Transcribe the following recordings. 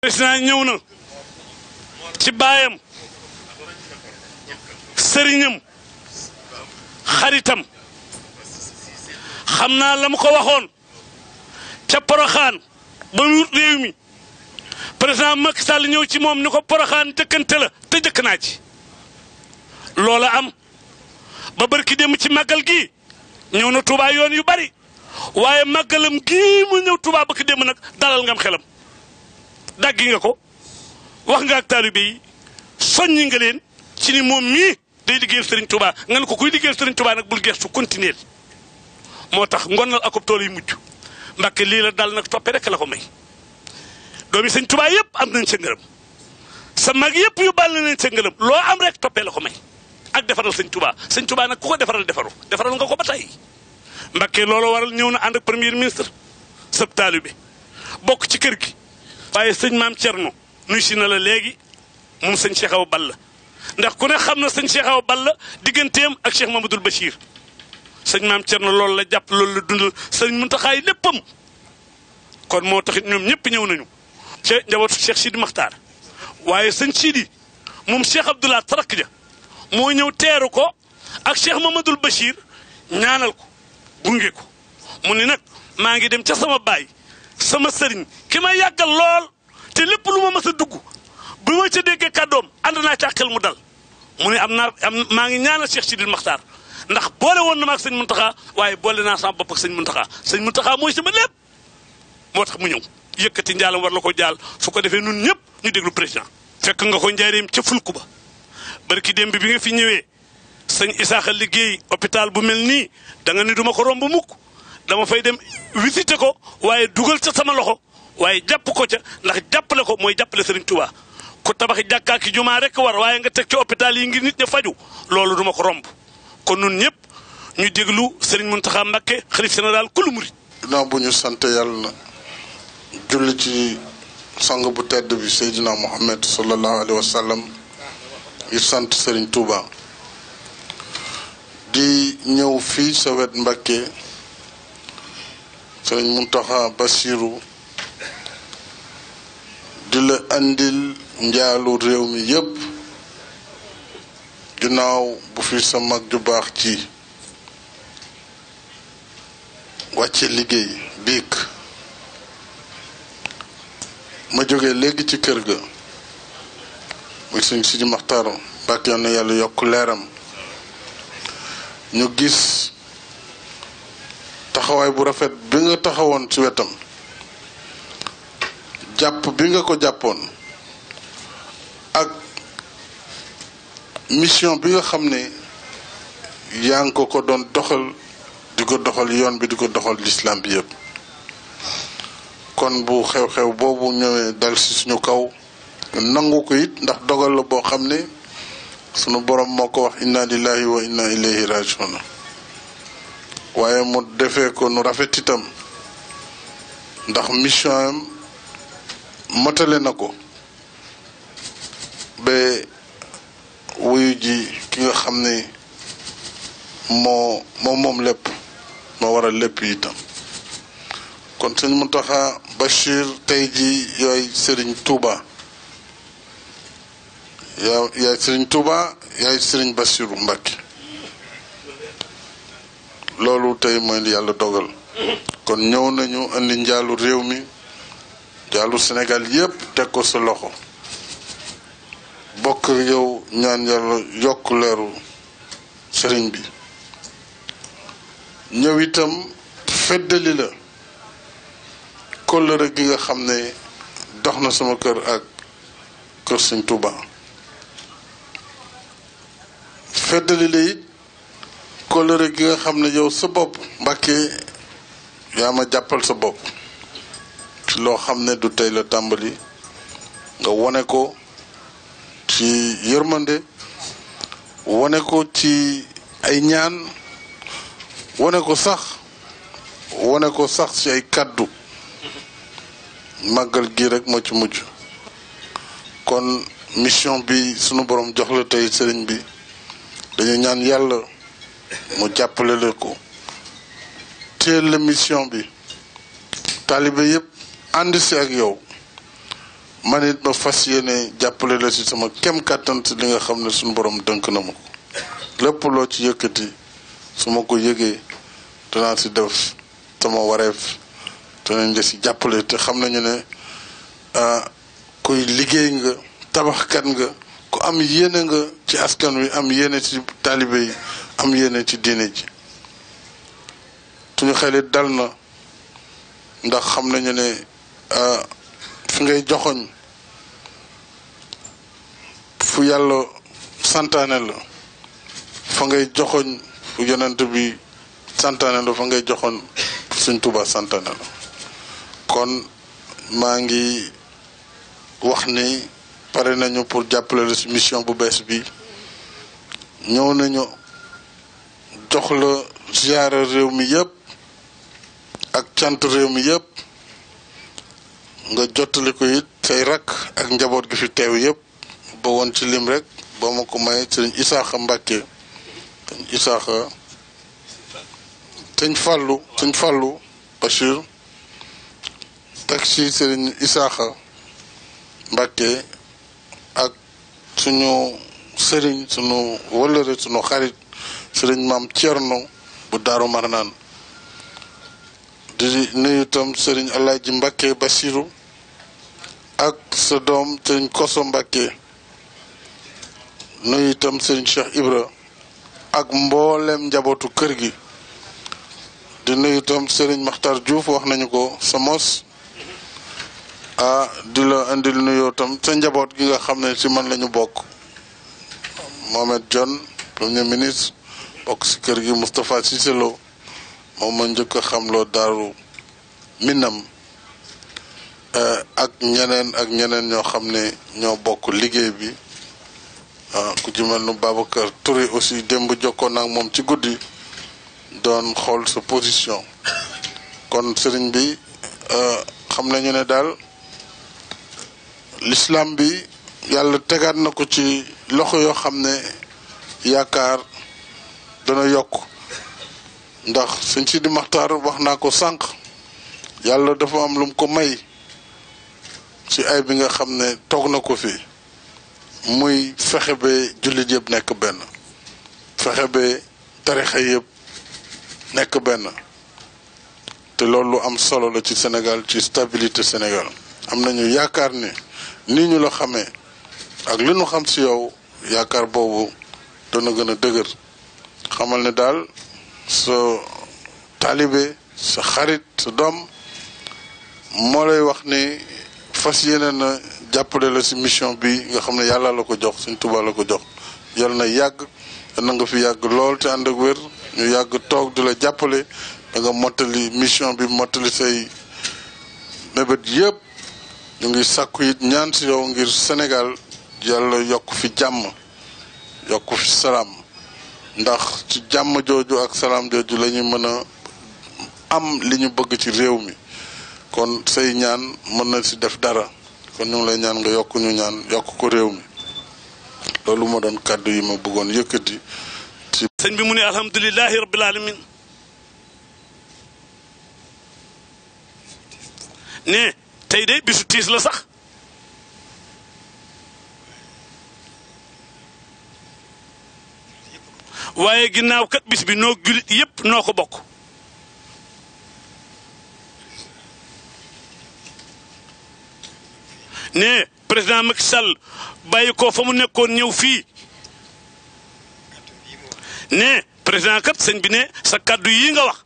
président ñëw na ci baayam sëriñam xaritam xam naa la mu ko waxoon ca Poroxaan ba mu wut réew mi président Macky Sall ñëw ci moom ni ko Poroxaan jëkkante la te jëkk naa ci loola am ba barki dem ci màggal gi ñëw na Touba yoon yu bari waaye màggalam gii mu ñëw Touba barki dem nag dalal ngam xelam daggi nga ko wax nga ak taalibe yi soññi nga leen ci ni moom mii day liggéeyal Serigne Touba nga ne ko kuy liggéeyal Serigne Touba nag bul gestu continuer moo tax ngonal akub tool yi mujj Mbàkke lii la dal nag toppe rek la ko may doomi Sëñ Touba yëpp am nañ sa ngërëm sa mag yëpp yu bàll nañ sa ngërëm loo am rek toppee la ko may ak defaral Sëñ Touba Sëñ Touba nag ku ko defaral defaral nga ko ba tey Mbàkke loolu waral ñëw na ànd ak premier ministre sab taalibe bokk ci kër gi waaye sëñ maam Thierno nuy si na la léegi moom sëñ Cheikh Awa Balla ndax ku ne xam na sëñ Cheikh Awa Balla digganteem ak Cheikh Mamadou Bachir sëñ maam Thierno loolu la jàpp loolu la dundal sëñ Muntaxa yi léppam kon moo taxit ñoom ñëpp ñëw nañu ca njabootu Cheikh Sidi Makhtar waaye sëñ Sidi moom Cheikh Abdoulaye tarak ja moo ñëw teeru ko ak Cheikh Mamadou Bachir ñaanal ko gunge ko mu ni nag maa ngi dem ca sama baay sama sëriñ ki ma yàggal lool te lépp lu ma mës a dugg bu ma ca déggee kàddoom ànd naa ca xel mu dal mu ne maa ngi ñaanal Cheikh Sidil Makhtar ndax boole woon na ma ak sëñ Muntaxa waaye boole naa sama bopp ak sëñ Muntaxa mooy sama lépp moo tax mu ñëw yëkkati njaalam war la ko jaal su ko defee nun ñëpp ñu déglu président fekk nga ko njaareem ca fulku ba barki démb bi nga fi ñëwee sëñ Isaaxa liggéey hôpital bu mel nii da nga ni duma ko romb mukk dama fay dem visité ko waaye dugal ca sama loxo waaye jàpp ko ca ndax jàppale ko mooy jàppale Serigne Touba ku tabaxi jàkkaa ki jumaa rek war waaye nga teg ci hôpital yi ngir nit ña faju loolu duma ko romb kon nun ñëpp ñu déglu Serigne Mountakha Mbacké xalif général kulu murid. ginnaaw bu ñu sant yàlla julli ci sang bu tedd bi Seydina Muhammad sallallahu alayhi wa sallam ngir sant Serigne Touba di ñëw fii sa wet Mbacké Sëriñ Muntaxa Basiru di la andil njaalu réew mi yépp ginnaaw bu fi sa mag ju baax ci wàcce liggéey biig ma jóge léegi ci kër ga muy Sëriñ Sidi Maxtaar Mbàkke na yàlla yokk leeram ñu gis taxawaay bu rafet bi nga taxawoon ci wetam jàpp bi nga ko jàppoon ak mission bi nga xam ne yaa ngi ko doon doxal di ko doxal yoon bi di ko doxal lislaam bi yëpp kon bu xew-xew boobu ñëwee dal ci suñu kaw nangu ko it ndax dogal la boo xam ne sunu borom moo ko wax inna lillahi wa inna ilayhi rajiun waaye mu defee ko nu rafet itam ndax mission am motale na ko ba wuyu ji ki nga xam ne moom lépp moo waral lépp itam kon sëñ Muntaxa Bachir tey ji yooy Serigne Touba yaay Serigne Touba yaay Serigne Bachiru Mbacké loolu tey mooy li yàlla dogal kon ñëw nañu andi njaalu réew mi njaalu Sénégal yépp teg ko sa loxo bokk yow ñaan yàlla yokk leeru sëriñ bi ñëw itam feddali la kóllëre gi nga xam ne dox na sama kër ak kër Sëñ Touba feddali la it kóllëre gi nga xam ne yow sa bopp Mbàkke yaa ma jàppal sa bopp ci loo xam ne du tey la tàmbali nga wone ko ci yërmande wone ko ci ay ñaan wone ko sax ci ay kàddu màggal gi rek moo ci mujj kon mission bi sunu borom jox la tey sëriñ bi dañu ñaan yàlla mu jàppale la ko teel la mission bi taalibe yépp ànd si ak yow man it ma fas yéene jàppale la ci sama kem kàttan ci li nga xam ne suñu borom dënk na ma ko lépp loo ci yëkkati su ma ko yëgee danaa ci def sama wareef danañ la ci jàppale te xam nañu ne kuy liggéey nga tabaxkat nga ku am yéene nga ci askan wi am yéene ci taalibe yi am yéene ci diine ji suñu xelit dal na ndax xam nañu ne fi ngay joxoñ fu yàlla santaane la fa ngay joxoñ fu yonent bi santaane la fa ngay joxoñ Sëñ Tuubaa santaane la kon maa ngi wax ni pare nañu pour jàppale la ci mission bu bees bi ñëw nañu jox la ziyaara réew mi yépp ak cant réew mi yépp nga jottali ko it say rakk ak njaboot gi fi teew yépp ba woon ci lim rek ba ma ko may sëriñ Isaaxa Mbàkke sëriñ Isaaxa sëñ Fàllu Bachir teg ci sëriñ Isaaxa Mbàkke ak suñu sëriñ suñu wëllëre suñu xarit sëriñ maam Cerno bu Daaru Marnaan di nuyu itam sëriñ Alaaji Mbàkke Basiru ak sa doom sëriñ Koso Mbàkke nuyu itam sëriñ Cheikh Ibra ak mboolem njabootu kër gi di nuyu itam sëriñ Maxtar Diouf wax nañu ko sa mos di la indil nuyoo tam sa njaboot gi nga xam ne ci man lañu bokk Mohamed John premier ministre bokk ci kër gi Moustapha Cissé Lo moom ma njëkk a xamloo Daaru Minam ak ñeneen ñoo xam ne ñoo bokk liggéey bi ku ci mel nu Babacar Touré aussi démb jokkoon ak moom ci guddi doon xool sa position kon sëriñ bi xam nañu ne daal l'islam bi yàlla tegaat na ko ci loxo yoo xam ne yaakaar dana yokk ndax sëñ Sidi Maxtaar wax naa ko sànq yàlla dafa am lu mu ko may ci ay bi nga xam ne toog na ko fi muy fexe ba jullit yëpp nekk benn fexe ba tarixa yëpp nekk benn te loolu lu am solo la ci Sénégal ci stabilité Sénégal am nañu yaakaar ne nii ñu la xamee ak li ñu xam ci yow yaakaar boobu dana gën a dëgër xamal ne daal sa taalibe sa xarit sa doom moo lay wax ni fas yéene na jàppale la ci mission bi nga xam ne yàlla la ko jox Sëñ Tuubaa la ko jox yal na yàgg na nga fi yàgg lool te ànd ak wér ñu yàgg toog di la jàppale da nga mottali mission bi mottali say mébét yëpp ñu ngi sàkku it ñaan ci yow ngir Sénégal yàlla yokk fi jàmm yokk fi salaam ndax ci jàmm jooju ak salaam jooju la ñu mën a am li ñu bëgg ci réew mi kon say ñaan mën na ci def dara kon ñu ngi lay ñaan nga yokk ñu ñaan yokk ko réew mi loolu ma doon kàddu yi ma bëggoon yëkkati ci sëñ bi mu ne alhamdulilahi rabbil alamin ne tey de bisu tiis la sax waaye ginnaaw kat bis bi noo julit yépp noo ko bokk ne président Macky Sall bàyyi ko fa mu nekkoon ñëw fii ne président kat sëñ bi ne sa kaddu yi nga wax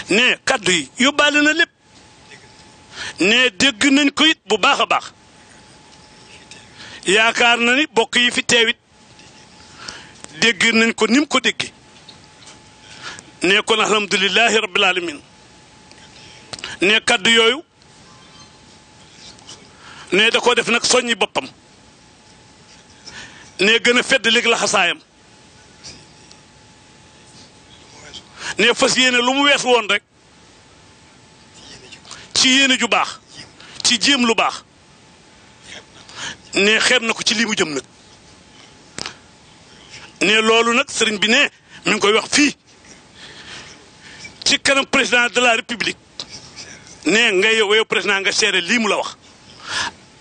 ne kaddu yi yóbbaale na lépp ne dégg nañ ko it bu baax a baax yaakaar na ni bokk yi fi teewit dégg nañ ko nim ko dégg ne kon alhamdulilahi rabbil alamin ne kaddu yooyu ne da ko def nag soññi boppam ne gën a fedd léegi la xasaayam ne fas yéene lu mu weesu woon rek ci yéene ju baax ci jéem lu baax ne xeeb na ko ci lii mu jëm nag ne loolu nag sëriñ bi ne mi ngi koy wax fii ci kanam président de la république ne nga yow président nga seere lii mu la wax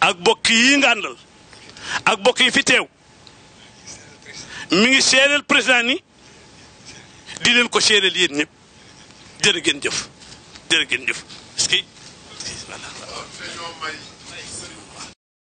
ak bokk yi nga àndal ak bokk yi fi teew mi ngi seedeel président ni di leen ko seedeel yéen ñëpp jërë ngeen jëf jërë ngeen jëf. est-ce que voilà.